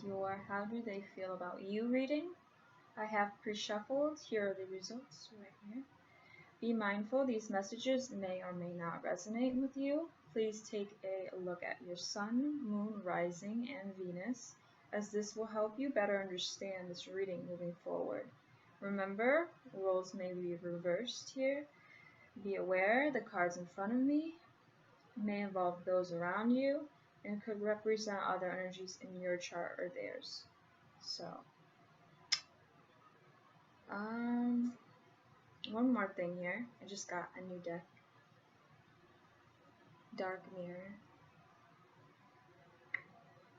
your how do they feel about you reading. I have pre-shuffled. Here are the results right here. Be mindful, these messages may or may not resonate with you. Please take a look at your sun, moon, rising, and Venus, as this will help you better understand this reading moving forward. Remember, roles may be reversed here. Be aware the cards in front of me may involve those around you and could represent other energies in your chart or theirs. So, one more thing here. I just got a new deck. Dark Mirror.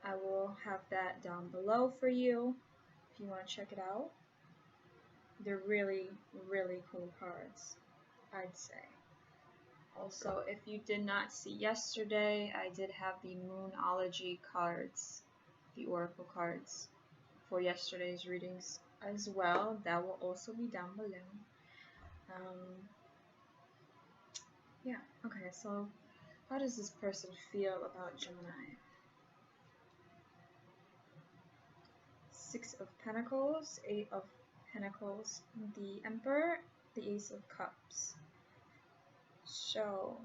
I will have that down below for you if you want to check it out. They're really, really cool cards, I'd say. Also, if you did not see yesterday, I did have the Moonology cards, the Oracle cards, for yesterday's readings as well. That will also be down below. Yeah, okay, so how does this person feel about Gemini? Six of Pentacles, Eight of Pentacles, the Emperor, the Ace of Cups. So,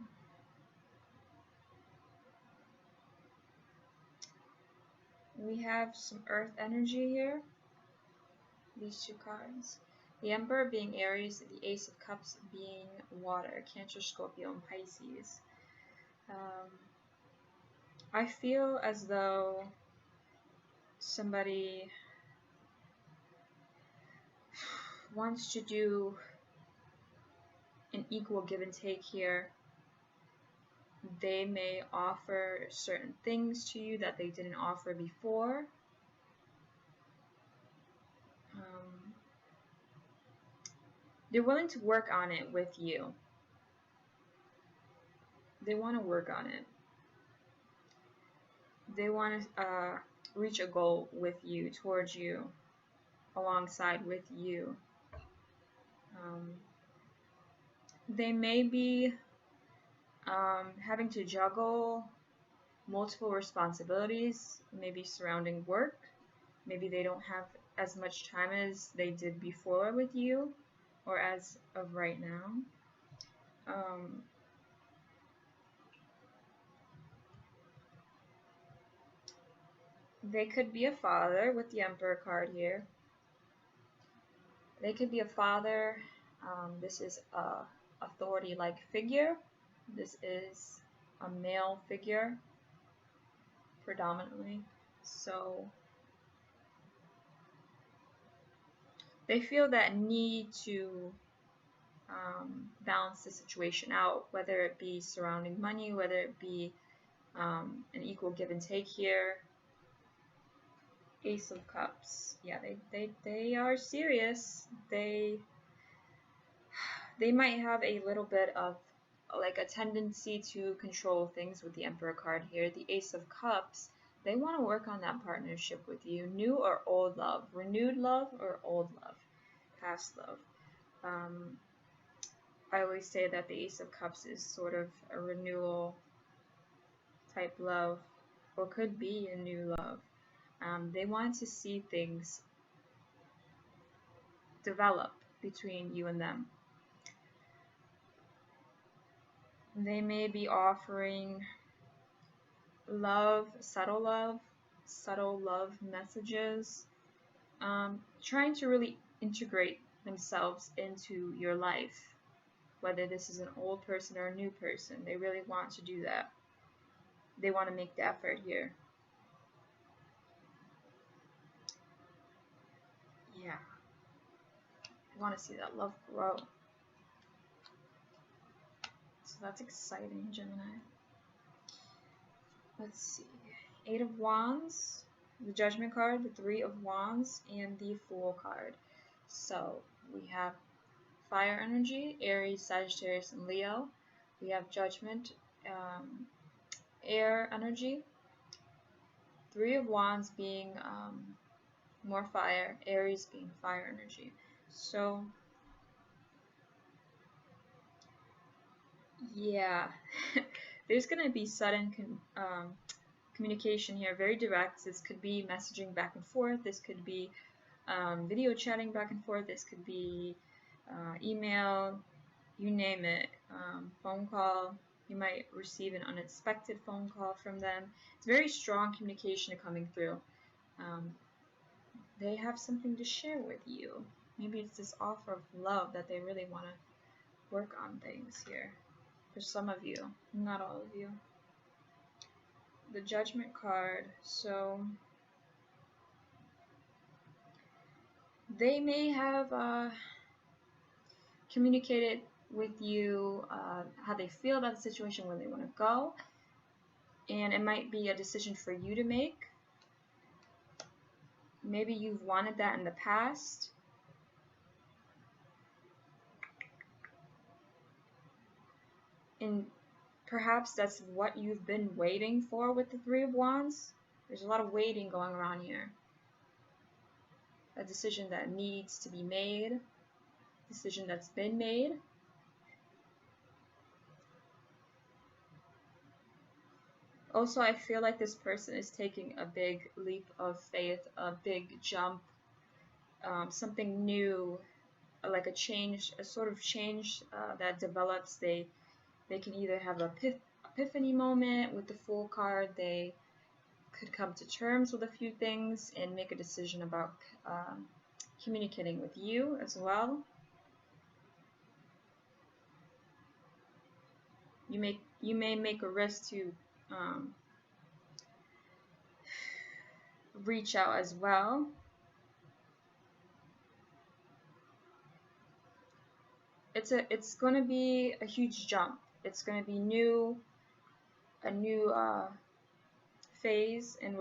we have some earth energy here, these two cards. The Emperor being Aries, the Ace of Cups being water, Cancer, Scorpio, and Pisces. I feel as though somebody wants to do an equal give and take here. They may offer certain things to you that they didn't offer before. They're willing to work on it with you. They want to work on it. They want to reach a goal with you, towards you, alongside with you. They may be having to juggle multiple responsibilities, maybe surrounding work. Maybe they don't have as much time as they did before with you, or as of right now. They could be a father with the Emperor card here. They could be a father. This is a authority-like figure. This is a male figure, predominantly. So they feel that need to balance the situation out, whether it be surrounding money, whether it be an equal give and take here. Ace of Cups. Yeah, they are serious. They might have a little bit of like a tendency to control things with the Emperor card here. The Ace of Cups, they want to work on that partnership with you. New or old love, renewed love or old love, past love. I always say that the Ace of Cups is sort of a renewal type love, or could be a new love. They want to see things develop between you and them. They may be offering love, subtle love messages, trying to really integrate themselves into your life, whether this is an old person or a new person. They really want to do that. They want to make the effort here. Yeah. I want to see that love grow. So that's exciting, Gemini. Let's see. Eight of Wands, the Judgment card, the Three of Wands, and the Fool card. So we have fire energy, Aries, Sagittarius, and Leo. We have Judgment, air energy. Three of Wands being more fire, Aries being fire energy. So yeah, there's going to be sudden communication here, very direct. This could be messaging back and forth. This could be video chatting back and forth. This could be email, you name it, phone call. You might receive an unexpected phone call from them. It's very strong communication coming through. They have something to share with you. Maybe it's this offer of love that they really want to work on things here. For some of you, not all of you. The Judgment card. So they may have communicated with you how they feel about the situation, where they want to go, and it might be a decision for you to make. Maybe you've wanted that in the past. And perhaps that's what you've been waiting for with the Three of Wands. There's a lot of waiting going around here. A decision that needs to be made. A decision that's been made. Also, I feel like this person is taking a big leap of faith, a big jump, something new, like a change, a sort of change that develops. They can either have an epiphany moment with the Fool card. They could come to terms with a few things and make a decision about communicating with you as well. You may make a risk to reach out as well. It's going to be a huge jump. It's going to be a new phase in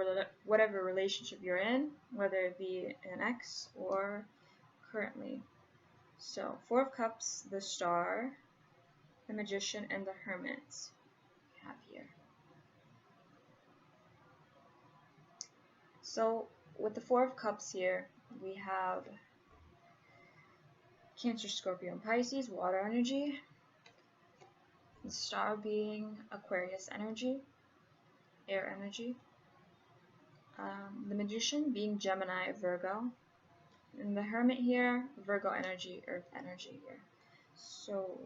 whatever relationship you're in, whether it be an ex or currently. So, Four of Cups, the Star, the Magician, and the Hermit we have here. So, with the Four of Cups here, we have Cancer, Scorpio, and Pisces, water energy. The Star being Aquarius energy, air energy. The Magician being Gemini, Virgo. And the Hermit here, Virgo energy, earth energy here. So,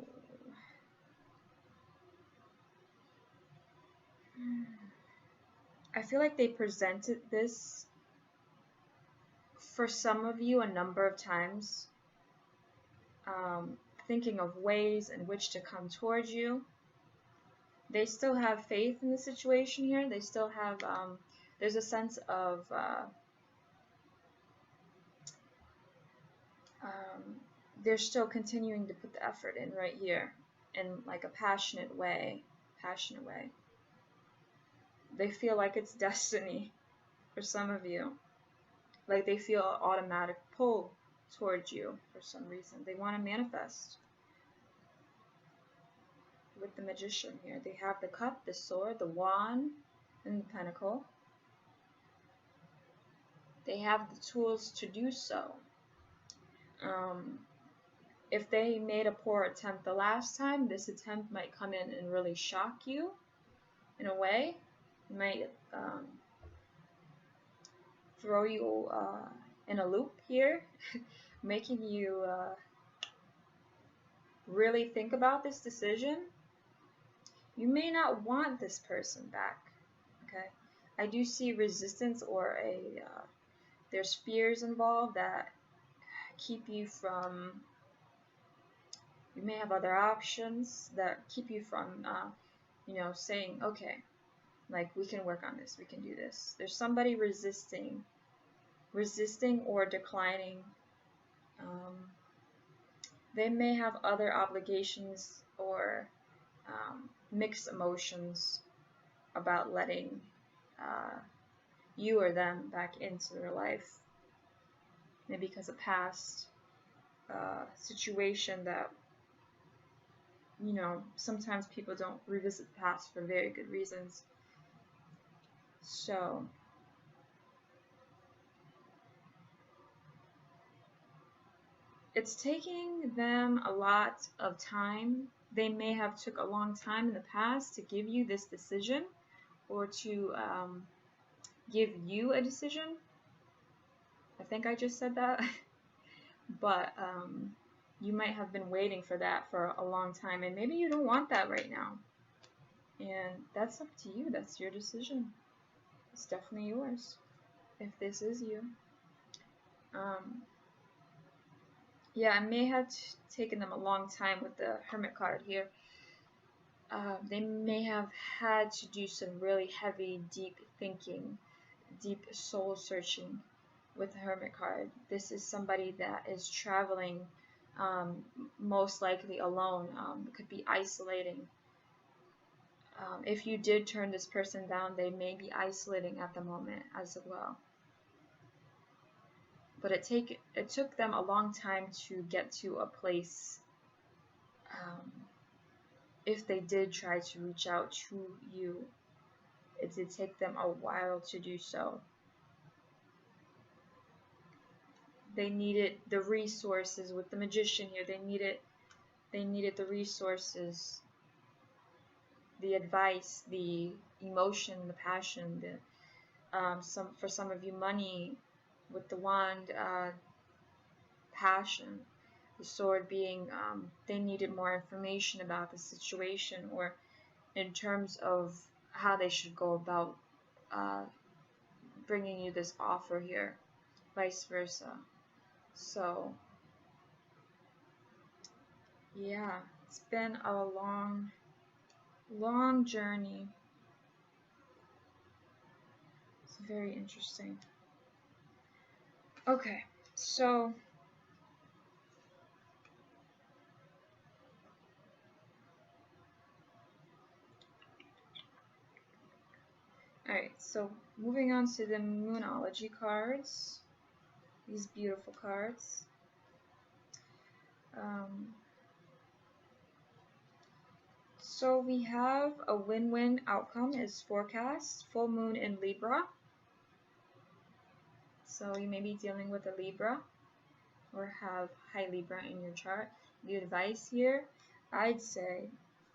I feel like they presented this for some of you a number of times, thinking of ways in which to come towards you. They still have faith in the situation here. They still have, there's a sense of they're still continuing to put the effort in right here in like a passionate way. They feel like it's destiny for some of you. Like they feel an automatic pull towards you for some reason. They want to manifest. With the Magician here, they have the Cup, the Sword, the Wand, and the Pentacle. They have the tools to do so. If they made a poor attempt the last time, this attempt might come in and really shock you in a way. It might throw you in a loop here, making you really think about this decision. You may not want this person back, okay? I do see resistance or there's fears involved that keep you from, you may have other options that keep you from, you know, saying, okay, like we can work on this, we can do this. There's somebody resisting or declining. They may have other obligations or mixed emotions about letting you or them back into their life. Maybe because of past situation that, you know, sometimes people don't revisit the past for very good reasons. So, it's taking them a lot of time. They may have took a long time in the past to give you this decision or to give you a decision. I think I just said that. But you might have been waiting for that for a long time, and maybe you don't want that right now. And that's up to you. That's your decision. It's definitely yours, if this is you. Yeah, it may have taken them a long time with the Hermit card here. They may have had to do some really heavy, deep thinking, deep soul searching with the Hermit card. This is somebody that is traveling, most likely alone. It could be isolating. If you did turn this person down, they may be isolating at the moment as well. But it took them a long time to get to a place, if they did try to reach out to you. It did take them a while to do so. They needed the resources. With the Magician here, they needed the resources, the advice, the emotion, the passion, for some of you, money. With the Wand, passion. The Sword being, they needed more information about the situation, or in terms of how they should go about bringing you this offer here, vice versa. So yeah, it's been a long journey. It's very interesting. Okay, so alright, so moving on to the Moonology cards. These beautiful cards. So we have a win-win outcome is forecast, full moon in Libra. So you may be dealing with a Libra or have high Libra in your chart. The advice here, I'd say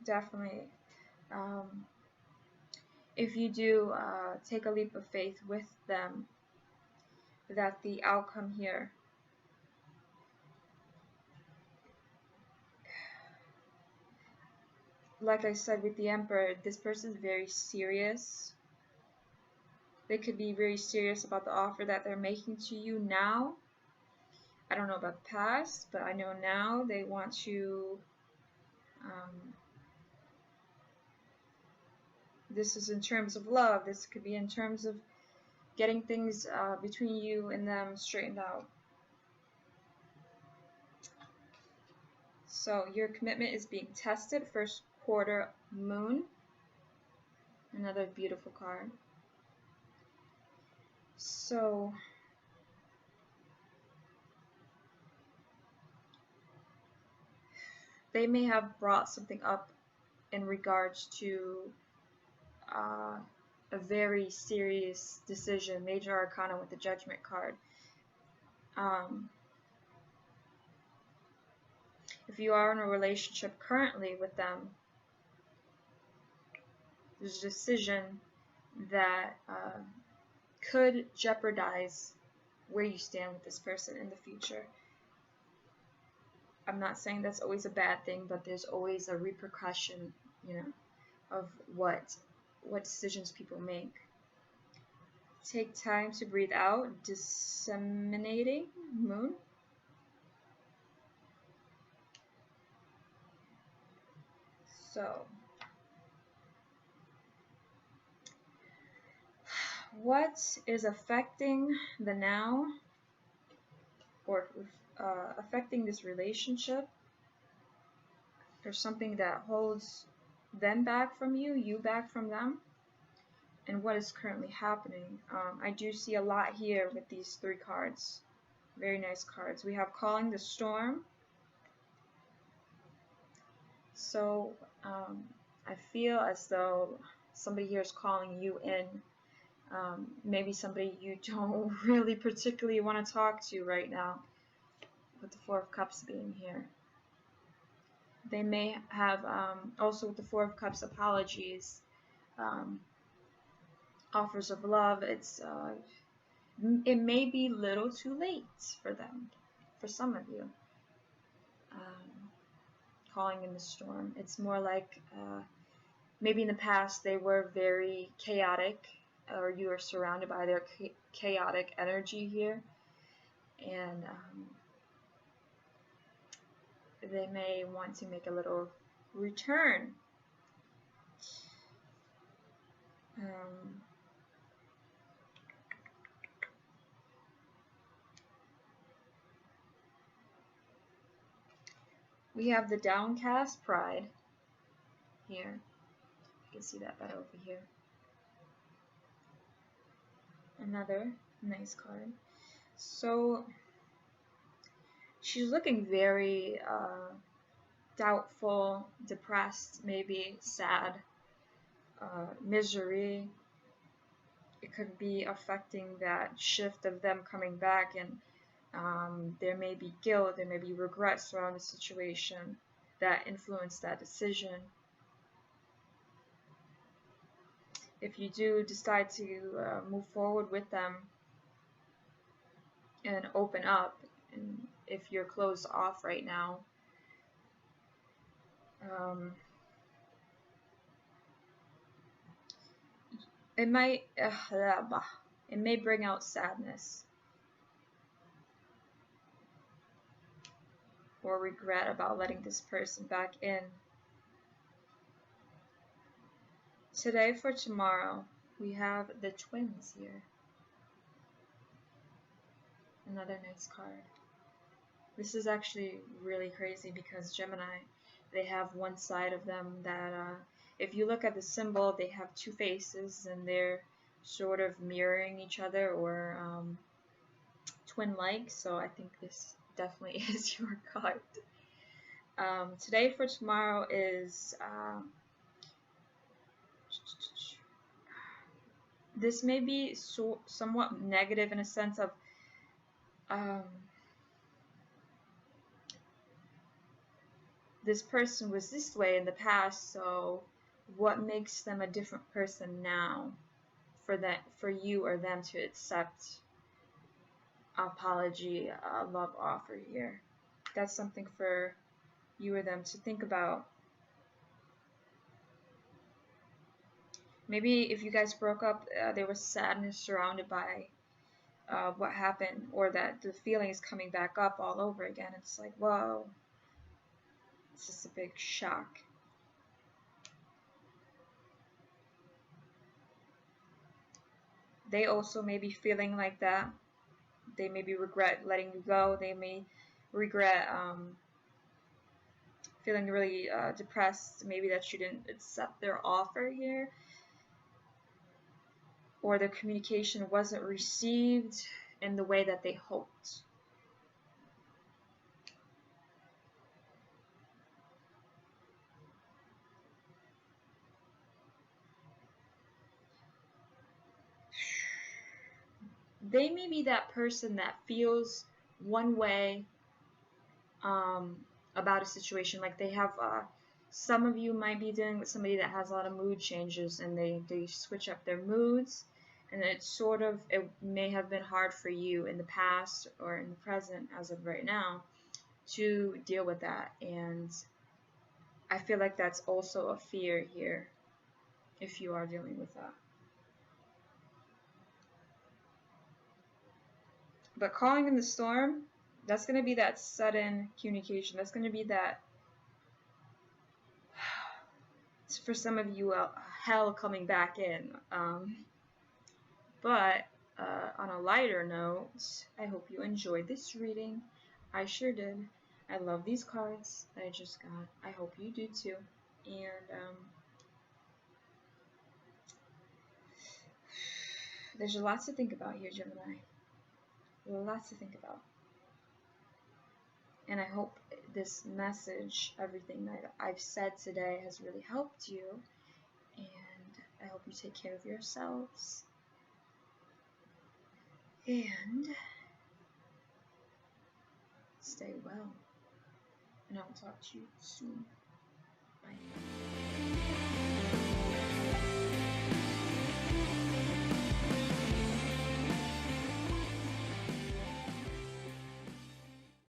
definitely, if you do take a leap of faith with them, that the outcome here like I said with the Emperor, this person is very serious. They could be very serious about the offer that they're making to you now. I don't know about the past, but I know now they want to, this is in terms of love. This could be in terms of getting things between you and them straightened out. So your commitment is being tested. First quarter moon. Another beautiful card. So they may have brought something up in regards to a very serious decision, major arcana with the Judgment card. If you are in a relationship currently with them, there's a decision that could jeopardize where you stand with this person in the future. I'm not saying that's always a bad thing, but there's always a repercussion, you know, of what decisions people make. Take time to breathe out. Disseminating moon. So what is affecting the now, or affecting this relationship? There's something that holds them back from you, you back from them, and what is currently happening. I do see a lot here with these three cards. Very nice cards. We have Calling the Storm. So I feel as though somebody here is calling you in. Maybe somebody you don't really particularly want to talk to right now, with the Four of Cups being here. They may have, also with the Four of Cups, apologies. offers of love, it may be a little too late for them, for some of you. Calling in the storm. It's more like maybe in the past they were very chaotic, or you are surrounded by their chaotic energy here, and they may want to make a little return. We have the downcast pride here. You can see that better over here. Another nice card. So she's looking very doubtful, depressed, maybe sad, misery. It could be affecting that shift of them coming back, and there may be guilt, there may be regrets around the situation that influenced that decision. If you do decide to move forward with them and open up, and if you're closed off right now, it may bring out sadness or regret about letting this person back in. Today for tomorrow, we have the twins here. Another nice card. This is actually really crazy because Gemini, they have one side of them that, if you look at the symbol, they have two faces and they're sort of mirroring each other, or twin-like. So I think this definitely is your card. Today for tomorrow is this may be somewhat negative in a sense of this person was this way in the past, so what makes them a different person now for you or them to accept apology, love offer here? That's something for you or them to think about. Maybe if you guys broke up, there was sadness surrounded by what happened, or that the feeling is coming back up all over again. It's like, whoa, it's just a big shock. They also may be feeling like that. They maybe regret letting you go. They may regret feeling really depressed, maybe that you didn't accept their offer here, or the communication wasn't received in the way that they hoped. They may be that person that feels one way about a situation. Like they have, some of you might be dealing with somebody that has a lot of mood changes, and they switch up their moods, and it may have been hard for you in the past or in the present as of right now to deal with that. And I feel like that's also a fear here if you are dealing with that. But calling in the storm, that's going to be that sudden communication. That's going to be that, for some of you, hell coming back in. But on a lighter note, I hope you enjoyed this reading. I sure did. I love these cards that I just got. I hope you do too. And there's lots to think about here, Gemini. Lots to think about. And I hope this message, everything that I've said today, has really helped you. And I hope you take care of yourselves. And stay well. And I'll talk to you soon.